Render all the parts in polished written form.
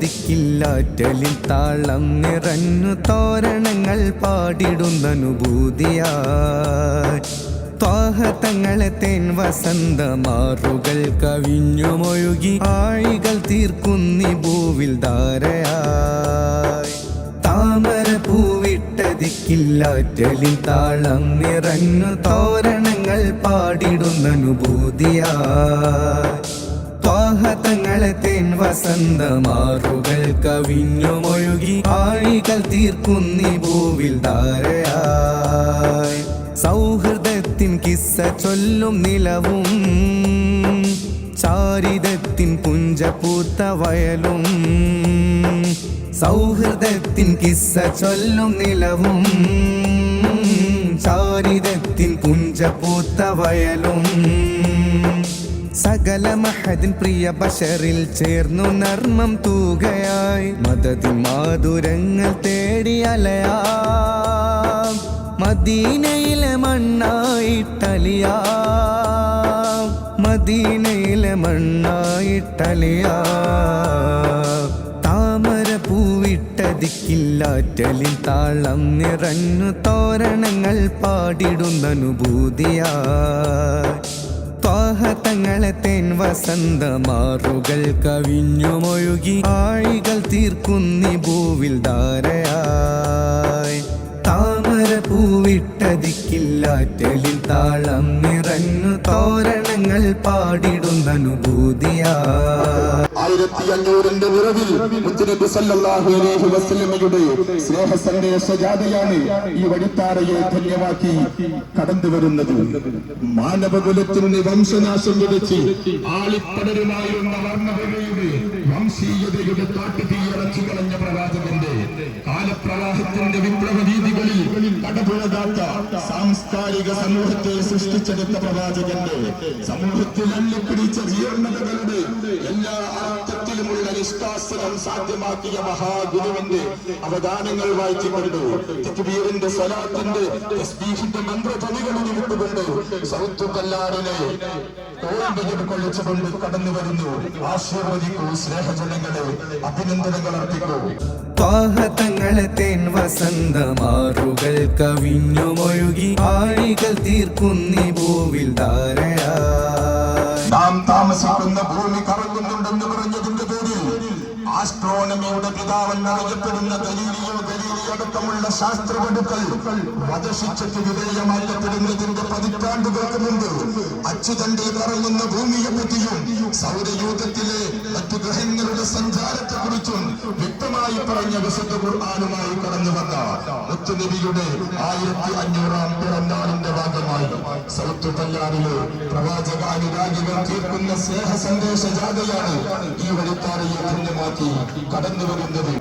ദിക്കില്ലാറ്റലിൽ താളം നിറഞ്ഞു തോരണങ്ങൾ പാടിടുന്നനുഭൂതിയായി ത്വാഹ തങ്ങളെ തേൻ വസന്തമാറുകൾ കവിഞ്ഞുമൊഴുകി ആഴികൾ തീർക്കുന്നി ഭൂവിൽ ധാരയായി താമര പൂവിട്ട ദിക്കില്ലാറ്റലിൽ താളം നിറഞ്ഞു തോരണങ്ങൾ പാടിടുന്നനുഭൂതിയായി ത്വാഹ തങ്ങളെ തേൻ വസന്തമാറുകൾ കവിഞ്ഞുമൊഴുകി ആഴികൾ തീർക്കുന്നി ഭൂവിൽ ധാരയായി സൗഹൃദത്തിൻ കിസ്സ ചൊല്ലും നിലവും ചാരിതത്തിൻ പുഞ്ചപൂത്ത വയലും സൗഹൃദത്തിൻ കിസ്സ ചൊല്ലും നിലവും ചാരിതത്തിൻ പുഞ്ചപൂത്ത വയലും സകല മഹദിൻ പ്രിയ ബശറിൽ ചേർന്നു നർമ്മം തൂകയായി മദദിൻ മാധുരങ്ങൾ തേടി അലയാ മദീനയിലെ മണ്ണായിട്ടലിയാ മദീനയിലെ മണ്ണായിട്ടലിയാ താമര പൂവിട്ട ദിക്കില്ലാറ്റലിൽ താളം നിറഞ്ഞു തോരണങ്ങൾ പാടിടുന്നനുഭൂതിയായി ത്വാഹ തങ്ങളെ തേൻ വസന്തമാറുകൾ കവിഞ്ഞുമൊഴുകി ആഴികൾ തീർക്കുന്നി ഭൂവിൽ ധാരയായി താമര പൂവിട്ട ദിക്കില്ലാറ്റലിൽ താളം നിറഞ്ഞു തോരണങ്ങൾ പാടിടുന്നനുഭൂതിയായി 1500 നിറവിൽ മുത്തുനബി സല്ലല്ലാഹു അലൈഹി വസല്ലമയുടെ സ്നേഹ സന്ദേശ ജാഥയാണ് ഈ വഴിത്താരയെ ധന്യമാക്കി കടന്നു വരുന്നത്. മാനവകുലത്തിന് വംശനാശം വിതച്ച് ആളിപ്പടരുമായിരുന്ന വർണ്ണവെളിയുടെ വംശീയതയുടെ കാട്ടുതീയറച്ചു കളഞ്ഞ പ്രവാചകന്റെ കാലപ്രവാഹത്തിന്റെ വിപ്ലവ രീതികളിൽ കടപുഴകാത്ത സാംസ്കാരിക സമൂഹത്തെ സൃഷ്ടിച്ചെടുത്ത പ്രവാചകന്റെ സമൂഹത്തിൽ അള്ളിപ്പിടിച്ച ജീർണതകളുടെ എല്ലാ അർത്ഥത്തിലുമുള്ള നിഷ്കാസനം സാധ്യമാക്കിയ മഹാഗുരുവിന്റെ അവദാനങ്ങൾ വായിച്ചുകൊണ്ട് തക്ബീറിന്റെ സ്വലാത്തിന്റെ തസ്ബീഹിന്റെ മന്ത്രധ്വനികളിൽ വിട്ടുകൊണ്ട് സൗത്ത് കല്ലാറിനെ തോൽവിയിൽ കൊള്ളിച്ചുകൊണ്ട് കടന്നു വരുന്നു. ആശീർവദിക്കൂ സ്നേഹജനങ്ങളെ, അഭിനന്ദനങ്ങൾ അർപ്പിക്കൂ. ത്വാഹ തങ്ങളെ തേൻ വസന്തമാറുകൾ കവിഞ്ഞുമൊഴുകി ആഴികൾ തീർക്കുന്നി ഭൂവിൽ ധാരയായി നാം താമസിക്കുന്ന ഭൂമി കറങ്ങുന്നുണ്ടെന്ന് പറഞ്ഞതിന്റെ പേരിൽ ആസ്ട്രോണമിയുടെ പിതാവെന്നറിയപ്പെടുന്ന ഗലീലിയോ അടക്കമുള്ള ശാസ്ത്രവടുക്കൾ വധശിക്ഷയ്ക്ക് വിധേയമാക്കപ്പെടുന്നതിന്റെ പതിറ്റാണ്ടുകൾക്ക് മുമ്പ് അച്ചുതണ്ടിൽ കറങ്ങുന്ന ഭൂമിയെ പറ്റിയും സൗരയൂഥത്തിലെ മറ്റു ഗ്രഹങ്ങളുടെ സഞ്ചാരത്തെ കുറിച്ചും വ്യക്തമായി പറഞ്ഞ വിശുദ്ധ ഖുർആനുമായി കടന്നു വന്ന മുത്തുനബിയുടെ 1500-ാം പിറന്നാളിന്റെ ഭാഗമായി സൗത്ത് കല്ലാറിലെ പ്രവാചക അനുരാഗികൾ തീർക്കുന്ന സ്നേഹ സന്ദേശ ജാഥയാണ് ഈ വഴിത്താരയെ ധന്യമാക്കി കടന്നു വരുന്നത്.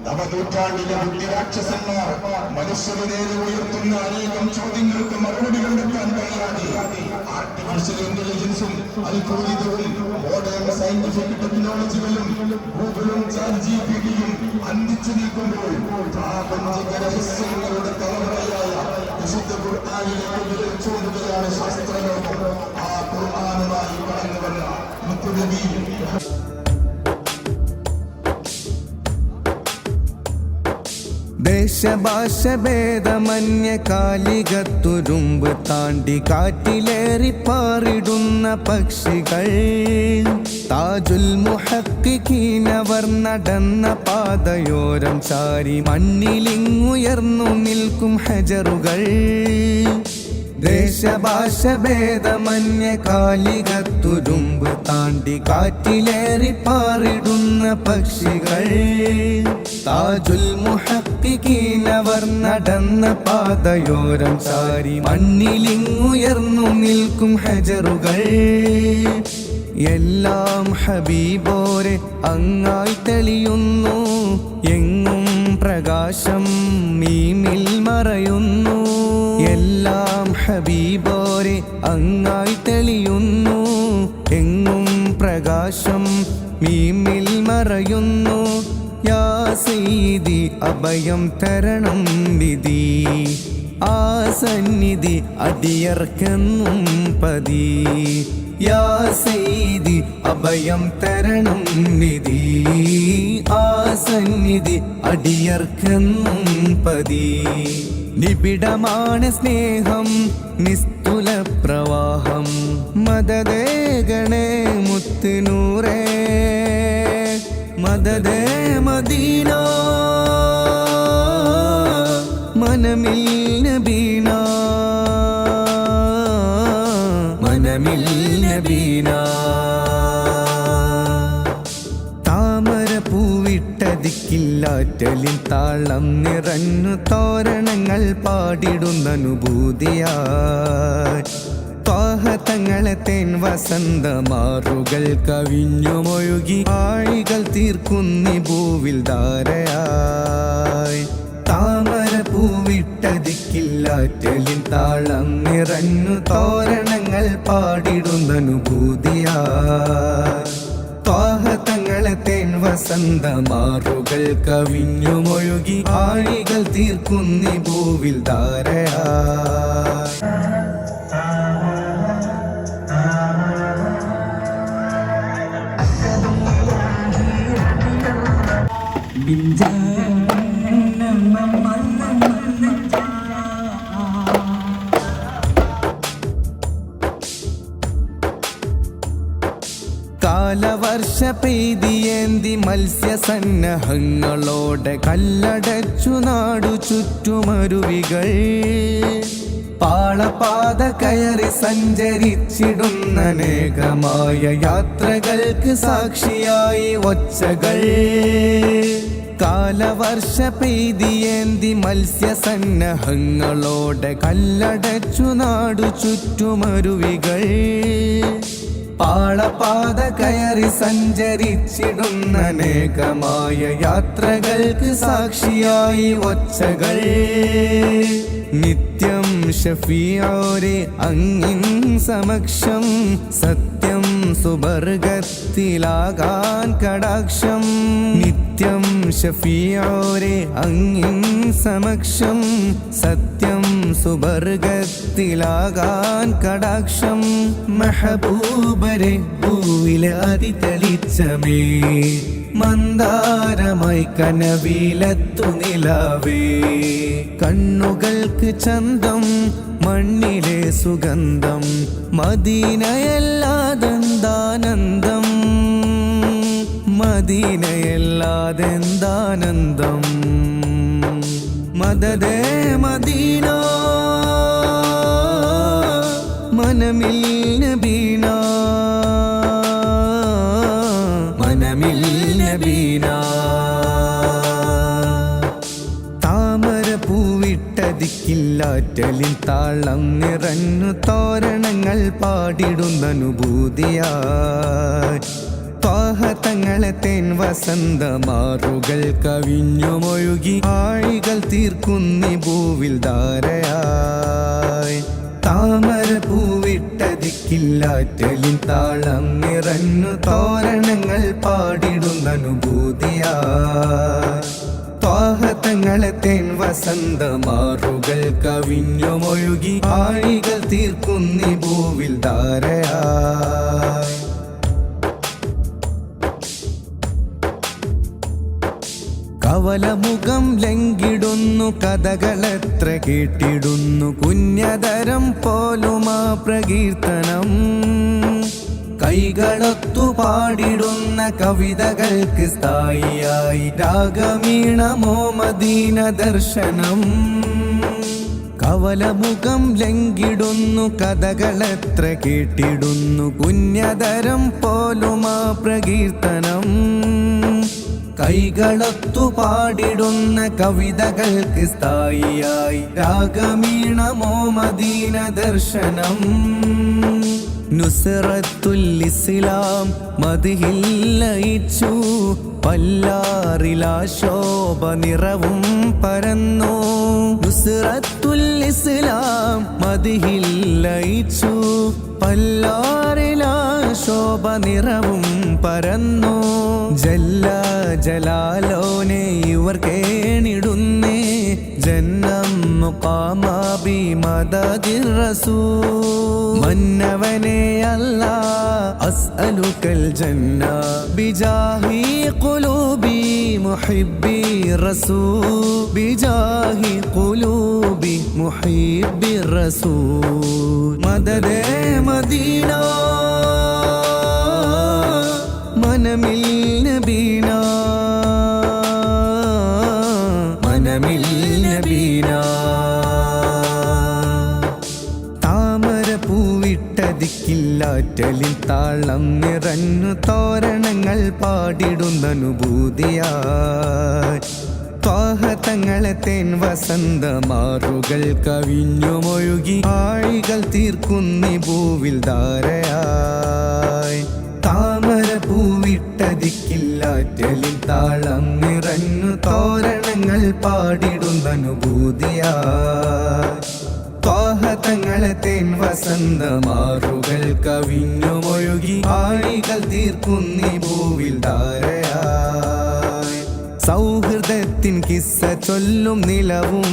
നവനൂറ്റാണ്ടിലെ ബുദ്ധിരാക്ഷസന്മാർ മനുഷ്യന് നേരെ ഉയർത്തുന്ന അനേകം ചോദ്യങ്ങൾക്ക് മറുപടി കണ്ടെത്താൻ കഴിയാതെ ആർട്ടിഫിഷ്യൽ ഇന്റലിജൻസും അൽഗോരിതവും മോഡേൺ സയന്റിഫിക് ടെക്നോളജികളും ഗൂഗിളും ചാറ്റ്ജിപിടിയും അന്തിച്ചു നിൽക്കുമ്പോൾ പ്രാപഞ്ചിക രഹസ്യങ്ങളുടെ തലമുറയായ വിശുദ്ധ ഖുർആനിലേക്ക് വിരൽ ചൂണ്ടുകയാണ് ശാസ്ത്രലോകം. ആ ഖുർആനുമായി കടന്നു വന്ന മുത്തുനബി ദേശഭാഷ ഭേദമന്യ കാലികത്തുരുമ്പ് താണ്ടി കാറ്റിലേറി പാറിടുന്ന പക്ഷികൾ താജുൽ മുഹഖിഖീനവർ നടന്ന പാതയോരം ചാരി മണ്ണിലിങ്ങുയർന്നു നിൽക്കും ഹജറുകൾ ദേശഭാഷ ഭേദമന്യ കാലികത്തുരുമ്പ് താണ്ടി കാറ്റിലേറി പാറിടുന്ന പക്ഷികൾ താജുൽ മുഹഖിഖീനവർ നടന്ന പാതയോരം ചാരി മണ്ണിലിങ്ങുയർന്നു നിൽക്കും ഹജറുകൾ എല്ലാം ഹബീബോരെ അങ്ങായി തെളിയുന്നു എങ്ങും പ്രകാശം മീമിൽ മറയുന്നു എല്ലാം ഹബീബോരെ അങ്ങായി തെളിയുന്നു എങ്ങും പ്രകാശം മീമിൽ മറയുന്നു യാ സയ്യിദി അഭയം തരണം വിധി ആ സന്നിധി അടിയർക്കെന്നും പതി. യാ സയ്യിദി അഭയം തരണം നിധി, ആ സന്നിധി അടിയർക്കെന്നും പതി. നിബിഡമാണ് സ്നേഹം നിസ്തുല പ്രവാഹം, മദദേ ഗണേ മുത്തുനൂറേ, മദദേ മദീന മനമിൽ നബീന, മനമിൽ നബീന. താമര പൂവിട്ടതിക്കില്ലാറ്റലിൻ താളം നിറഞ്ഞു തോരണങ്ങൾ പാടിടുന്ന അനുഭൂതിയായി. ത്വാഹതങ്ങളെ തേൻ വസന്തമാറുകൾ കവിഞ്ഞുമൊഴുകി ആഴികൾ തീർക്കുന്നി ഭൂവിൽ ധാരയായി. താമര പൂവിട്ടതിക്കില്ലാറ്റലിൻ താളം നിറഞ്ഞു തോരണങ്ങൾ പാടിടുന്ന അനുഭൂതിയായി. ത്വാഹതങ്ങളെ തേൻ വസന്തമാറുകൾ കവിഞ്ഞുമൊഴുകി ആഴികൾ തീർക്കുന്നി ഭൂവിൽ ധാരയായി. കാലവർഷ പെയ്തിയേന്തി മത്സ്യസന്നഹങ്ങളോടെ കല്ലടച്ചു നാടു ചുറ്റുമരുവികൾ. പാളപാത കയറി സഞ്ചരിച്ചിടുന്ന അനേകമായ യാത്രകൾക്ക് സാക്ഷിയായി ഒച്ചകൾ. കാലവർഷ പെയ്തിയേന്തി മത്സ്യസന്നഹങ്ങളോടെ കല്ലടച്ചു നാടു ചുറ്റുമരുവികൾ. പാളപാത കയറി സഞ്ചരിച്ചിടുന്ന അനേകമായ യാത്രകൾക്ക് സാക്ഷിയായി ഒച്ചകൾ. നിത്യം ഷഫീഓരെ അങ്ങിൻ സമക്ഷം, സത്യം സുബർഗത്തിലാകാൻ കടാക്ഷം. നിത്യം ഷഫീഓരെ അങ്ങിൻ സമക്ഷം, സത്യം സുബർഗത്തിലാകാൻ കടാക്ഷം. മെഹബൂബരെ ഭൂവിലെ അതിതെളിച്ചമേ, മന്ദാരമായി കനവിലെത്തു നിലാവേ. കണ്ണുകൾക്ക് ചന്തം മണ്ണിലെ സുഗന്ധം, മദീനയല്ലാതെന്താനന്ദം, മദീനയല്ലാതെന്താനന്ദം. മദദേ മദീന മനമിൽ നബീന, മനമിൽ നബീന. താമര പൂവിട്ടതിക്കില്ലാറ്റലിൻ താളം നിറഞ്ഞു തോരണങ്ങൾ പാടിടുന്ന അനുഭൂതിയായി. ത്വാഹതങ്ങളെ തേൻ വസന്തമാറുകൾ കവിഞ്ഞുമൊഴുകി ആഴികൾ തീർക്കുന്നി ഭൂവിൽ ധാരയായി. താമര പൂവിട്ടതിക്കില്ലാറ്റലിൻ താളം നിറഞ്ഞു തോരണങ്ങൾ പാടിടുന്ന അനുഭൂതിയായി. ത്വാഹതങ്ങളെ തേൻ വസന്തമാറുകൾ കവിഞ്ഞുമൊഴുകി ആഴികൾ തീർക്കുന്നി ഭൂവിൽ ധാരയായി. കവലമുഖം ലംഘിടുന്നു കഥകളെത്ര കേട്ടിടുന്നു, കുഞ്ഞതരം പോലുമാ പ്രകീർത്തനം. കൈകളൊത്തു പാടിടുന്ന കവിതകൾക്ക് സ്ഥായിയായി രാഗമീണമോ മദീന ദർശനം. കവലമുഖം ലംഘിടുന്നു കഥകളെത്ര കേട്ടിടുന്നു, കുഞ്ഞതരം പോലുമാ പ്രകീർത്തനം. കൈകളൊത്തു പാടിടുന്ന കവിതകൾക്ക് സ്ഥായിയായി രാഗമീണമോ മദീന ദർശനം. നുസ്റത്തുൽ ഇസ്ലാം മദ്ഹിൽ ലയിച്ചു, പല്ലാറിലാ ശോഭ നിറവും പരന്നു. നുസ്റത്തുൽ ഇസ്ലാം മദ്ഹിൽ ലയിച്ചു, പല്ലാറിലാ ശോഭ നിറവും പരന്നു. ജല്ല ജലാലോനെ ഇവർ കേണിടുന്നേ, ജന്നം മുഖാമ ബിമദദിർ റസൂൽ മന്നവനെ അല്ലാ അസ്അലുകൽ ജന്ന ബിജാഹി ഖുലൂബി മുഹിബ്ബി റസൂൽ ബിജാഹി ഖുലൂബി മുഹിബ്ബി റസൂൽ മദദേ മദീന മനമിൽ നബീന മനമിൽ നബീന താമര പൂവിട്ടതിക്കില്ലാറ്റലിൽ താളം നിറഞ്ഞു തോരണങ്ങൾ പാടിടുന്ന അനുഭൂതിയായി ത്വാഹ തങ്ങളെ തേൻ വസന്തമാറുകൾ കവിഞ്ഞുമൊഴുകി ആഴികൾ തീർക്കുന്നി ഭൂവിൽ ധാരയായി താമര പൂവിട്ടതിക്കില്ലാറ്റലിൽ താളം നിറഞ്ഞു തോരണങ്ങൾ പാടിടുന്ന അനുഭൂതിയായി ത്വാഹ തങ്ങളെ തേൻ വസന്തമാറുകൾ കവിഞ്ഞുമൊഴുകി ആഴികൾ തീർക്കുന്നി ഭൂവിൽ ധാരയായി സൗഹൃദത്തിൻ കിസ്സ ചൊല്ലും നിലവും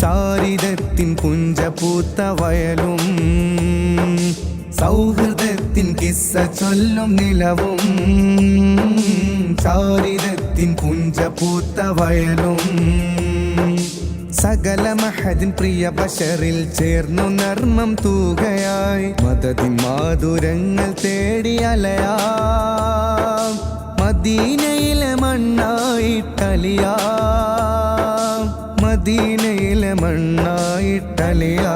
ചാരിതത്തിൻ പുഞ്ചപൂത്ത വയലും സൗഹൃദത്തിൻ കിസ്സ ചൊല്ലും നിലവും ചാരിതത്തിൻ പുഞ്ചപൂത്ത വയലും സകല മഹദിൻ പ്രിയ ബശറിൽ ചേർന്നു നർമ്മം തൂകയായി മദദിൻ മാധുരങ്ങൾ തേടി അലയാ മദീനയിലെ മണ്ണായിട്ടലിയാ മദീനയിലെ മണ്ണായിട്ടലിയാ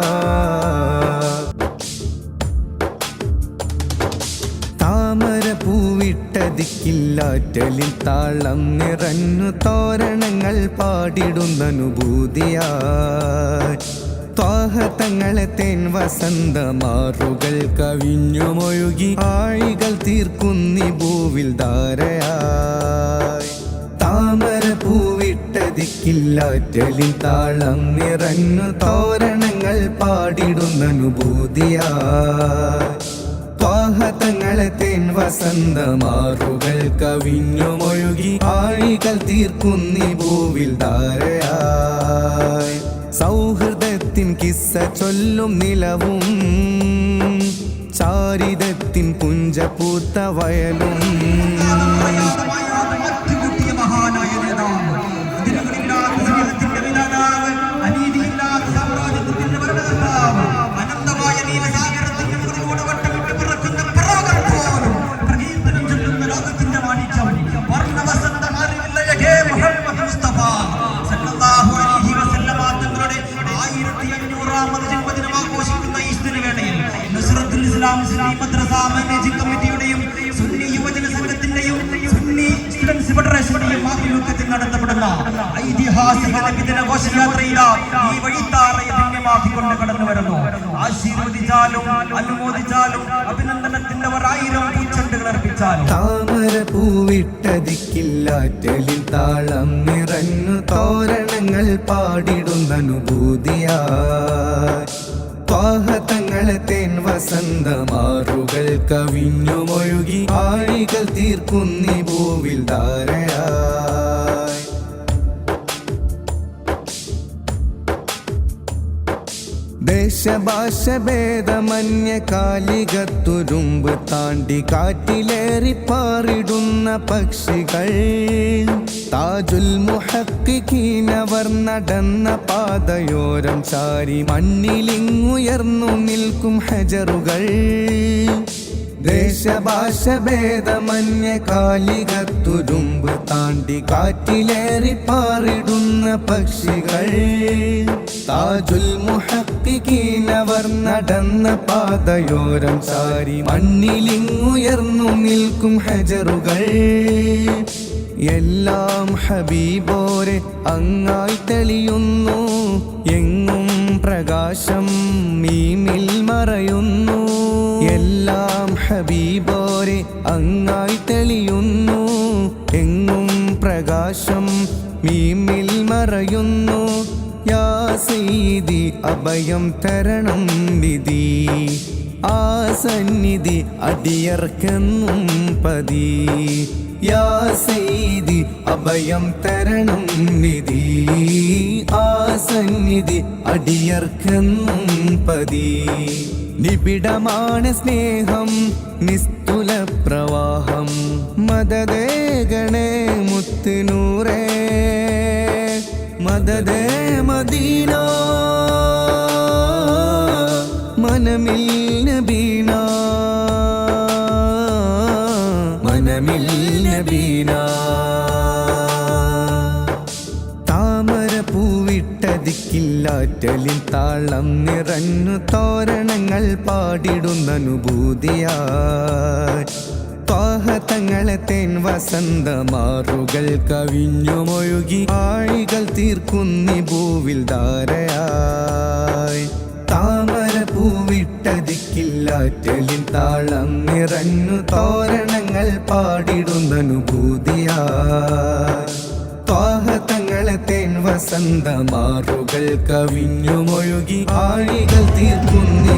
താമര പൂവിട്ടതിക്കില്ലാറ്റലിൽ താളം നിറഞ്ഞു തോരണങ്ങൾ പാടിടുന്ന അനുഭൂതിയായി ത്വാഹ തങ്ങളെ തേൻ വസന്തമാറുകൾ കവിഞ്ഞുമൊഴുകി ആഴികൾ തീർക്കുന്നി ഭൂവിൽ ധാരയായി താമര പൂവിട്ടതിക്കില്ലാറ്റലിൽ താളം നിറഞ്ഞു തോരണങ്ങൾ പാടിടുന്ന അനുഭൂതിയായി ത്വാഹ തങ്ങളെ തേൻ വസന്തമാറുകൾ കവിഞ്ഞുമൊഴുകി ആഴികൾ തീർക്കുന്നി ഭൂവിൽ ധാരയായി സൗഹൃദത്തിൻ കിസ്സ ചൊല്ലും നിലവും ചാരിതത്തിൻ പുഞ്ചപൂത്ത വയലും കമ്മിറ്റിയുടെയും സുന്നി യുവജന സംഘത്തിന്റെയും സുന്നി സ്റ്റുഡൻസ് ഫെഡറേഷന്റെയും ആഭിമുഖ്യത്തിൽ നടത്തപ്പെടുന്ന ഐതിഹാസിക നബിദിന ഘോഷയാത്രയില് ഈ വഴിത്താറയെ ധന്യമാക്കിക്കൊണ്ട് കടന്നു വരുന്നു. ആശീർവദിച്ചാലും അനുമോദിച്ചാലും അഭിനന്ദനത്തിൻ്റെവർ 1000 പൂച്ചെണ്ടുകൾ അർപ്പിച്ചാലും താമര പൂവിട്ടതിക്കില്ലാറ്റലിൽ താളം നിറഞ്ഞു തോരണങ്ങൾ പാടിടുന്ന അനുഭൂതിയായി ത്വാഹ തങ്ങളെ തേൻ വസന്തമാറുകൾ കവിഞ്ഞുമൊഴുകി ആഴികൾ തീർക്കുന്നി ഭൂവിൽ ധാരയായി ദേശഭാഷ ഭേദമന്യ കാലികത്തുരുമ്പ് താണ്ടി കാറ്റിലേറി പാറിടുന്ന പക്ഷികൾ താജുൽ മുഹഖിഖീനവർ നടന്ന പാതയോരം ചാരി മണ്ണിലിങ്ങുയർന്നു നിൽക്കും ഹജറുകൾ ദേശഭാഷ ഭേദമന്യ കാലികത്തുരുമ്പ് താണ്ടി കാറ്റിലേറി പാറിടുന്ന പക്ഷികൾ താജുൽ മുഹഖിഖീനവർ നടന്ന പാതയോരം ചാരി മണ്ണിലിങ്ങുയർന്നു നിൽക്കും ഹജറുകൾ എല്ലാം ഹബീബോരെ അങ്ങായി തെളിയുന്നു എങ്ങും പ്രകാശം മീമിൽ മറയുന്നു എല്ലാം ഹബീബോരെ അങ്ങായി തെളിയുന്നു എങ്ങും പ്രകാശം മീമിൽ മറയുന്നു യാ സയ്യിദി അഭയം തരണം വിധി ആ സന്നിധി അടിയർക്കെന്നും പതി യാ സയ്യിദി അഭയം തരണം നിധി ആ സന്നിധി അടിയർക്കെന്നും പതി നിബിഡമാണ് സ്നേഹം നിസ്തുല പ്രവാഹം മദദേ ഗണേ മുത്തുനൂറേ മദദേ മദീന മനമിൽ നബീന മനമിൽ നബീന താമര പൂവിട്ടതിക്കില്ലാറ്റലിൽ താളം നിറഞ്ഞു തോരണങ്ങൾ പാടിടുന്ന അനുഭൂതിയായി പാഹതങ്ങളെ തേൻ വസന്തമാറുകൾ കവിഞ്ഞുമൊഴുകി ആഴികൾ തീർക്കുന്നി ഭൂവിൽ ധാരയായി താമര പൂവിട്ടതിക്കില്ലാറ്റലിൽ താളം നിറഞ്ഞു തോരണങ്ങൾ പാടിടുന്ന അനുഭൂതിയായി പാഹതങ്ങളെ തേൻ വസന്തമാറുകൾ കവിഞ്ഞുമൊഴുകി ആഴികൾ തീർക്കുന്നി